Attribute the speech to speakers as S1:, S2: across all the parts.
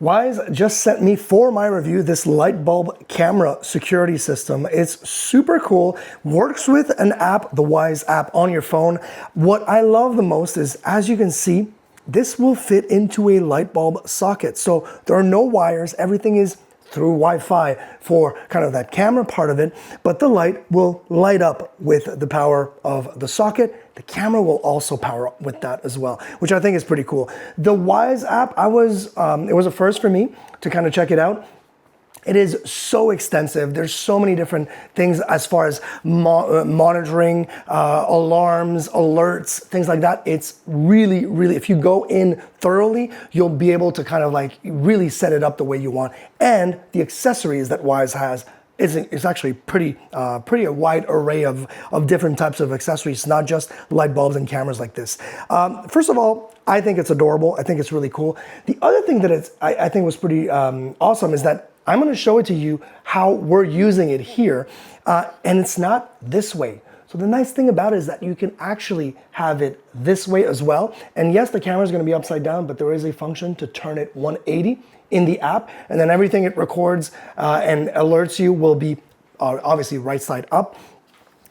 S1: Wyze just sent me for my review this light bulb camera security system. It's super cool, works with an app, the Wyze app on your phone. What I love the most is, as you can see, this will fit into a light bulb socket. So there are no wires, everything is through Wi-Fi for kind of that camera part of it, but the light will light up with the power of the socket. The camera will also power up with that as well, which I think is pretty cool. The Wyze app, it was a first for me to kind of check it out. It is so extensive. There's so many different things as far as monitoring, alarms, alerts, things like that. It's really, really, if you go in thoroughly, you'll be able to kind of like really set it up the way you want. And the accessories that Wyze has is actually pretty a wide array of different types of accessories, not just light bulbs and cameras like this. First of all, I think it's adorable. I think it's really cool. The other thing that I think was pretty awesome is that I'm gonna show it to you how we're using it here, and it's not this way. So the nice thing about it is that you can actually have it this way as well. And yes, the camera is gonna be upside down, but there is a function to turn it 180 in the app, and then everything it records and alerts you will be obviously right side up.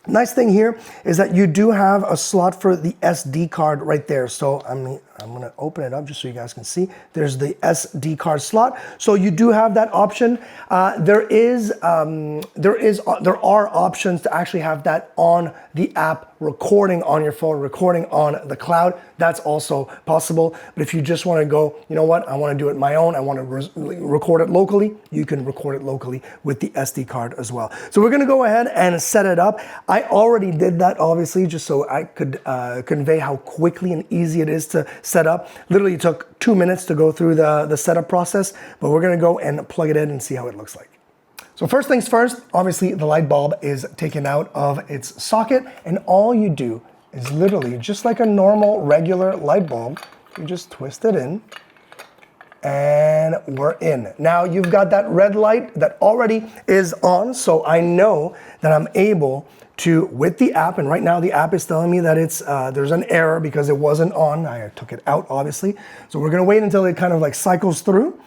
S1: Nice thing here is that you do have a slot for the SD card right there. So I'm gonna open it up just so you guys can see. There's the SD card slot. So you do have that option. There are options to actually have that on the app, recording on your phone, recording on the cloud. That's also possible. But if you just wanna go, you know what, I wanna do it my own, I wanna record it locally, you can record it locally with the SD card as well. So we're gonna go ahead and set it up. I already did that, obviously, just so I could convey how quickly and easy it is to set up. Literally took 2 minutes to go through the setup process, but we're gonna go and plug it in and see how it looks like. So first things first, obviously the light bulb is taken out of its socket, and all you do is literally, just like a normal regular light bulb, you just twist it in, and we're in. Now you've got that red light that already is on, so I know that I'm able to, with the app, and right now the app is telling me that it's there's an error because it wasn't on. I took it out, obviously. So we're gonna wait until it kind of like cycles through,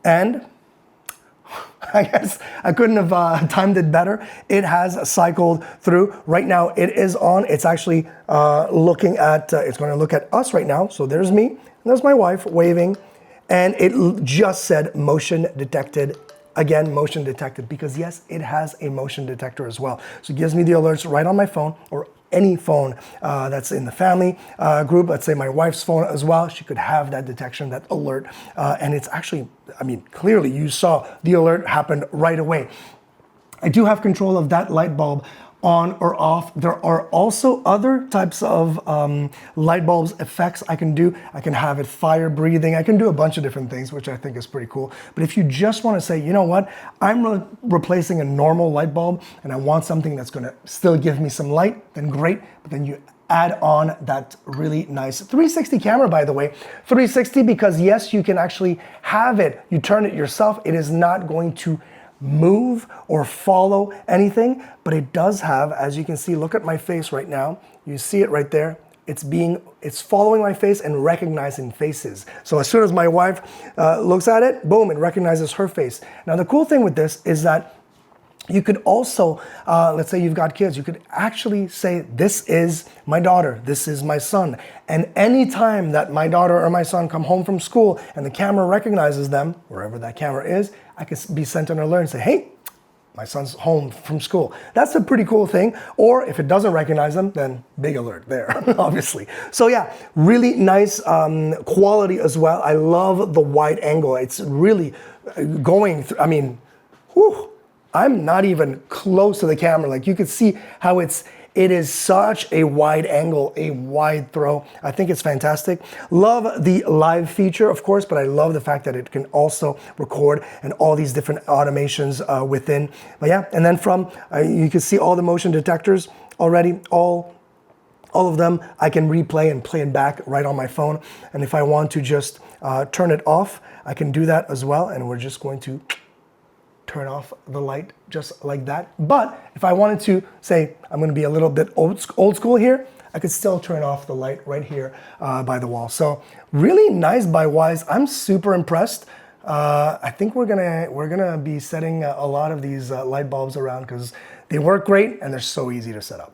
S1: and I guess I couldn't have timed it better. It has cycled through. Right now it is on. It's actually looking at, it's gonna look at us right now. So there's me, and there's my wife waving, and it just said motion detected. Again, motion detected, because yes, it has a motion detector as well. So it gives me the alerts right on my phone, or any phone that's in the family group. Let's say my wife's phone as well. She could have that detection, that alert. And it's actually, I mean, clearly you saw the alert happened right away. I do have control of that light bulb on or off. There are also other types of light bulbs effects I can do. I can have it fire breathing. I can do a bunch of different things, which I think is pretty cool. But if you just want to say, you know what, I'm replacing a normal light bulb and I want something that's going to still give me some light, then great. But then you add on that really nice 360 camera, by the way. 360 because yes, you can actually have it. You turn it yourself. It is not going to move or follow anything, but it does have, as you can see, look at my face right now. You see it right there. It's following my face and recognizing faces. So as soon as my wife looks at it, boom, it recognizes her face. Now the cool thing with this is that you could also, let's say you've got kids, you could actually say, this is my daughter, this is my son. And anytime that my daughter or my son come home from school and the camera recognizes them, wherever that camera is, I could be sent an alert and say, hey, my son's home from school. That's a pretty cool thing. Or if it doesn't recognize them, then big alert there, obviously. So yeah, really nice quality as well. I love the wide angle. It's really going through, I mean, whew. I'm not even close to the camera. Like you could see how it is such a wide angle, a wide throw. I think it's fantastic. Love the live feature, of course, but I love the fact that it can also record and all these different automations within. But yeah, and then from, you can see all the motion detectors already, all of them. I can replay and play it back right on my phone. And if I want to just turn it off, I can do that as well. And we're just going to turn off the light just like that. But if I wanted to say, I'm gonna be a little bit old school here, I could still turn off the light right here by the wall. So really nice by Wyze. I'm super impressed. I think we're gonna be setting a lot of these light bulbs around because they work great and they're so easy to set up.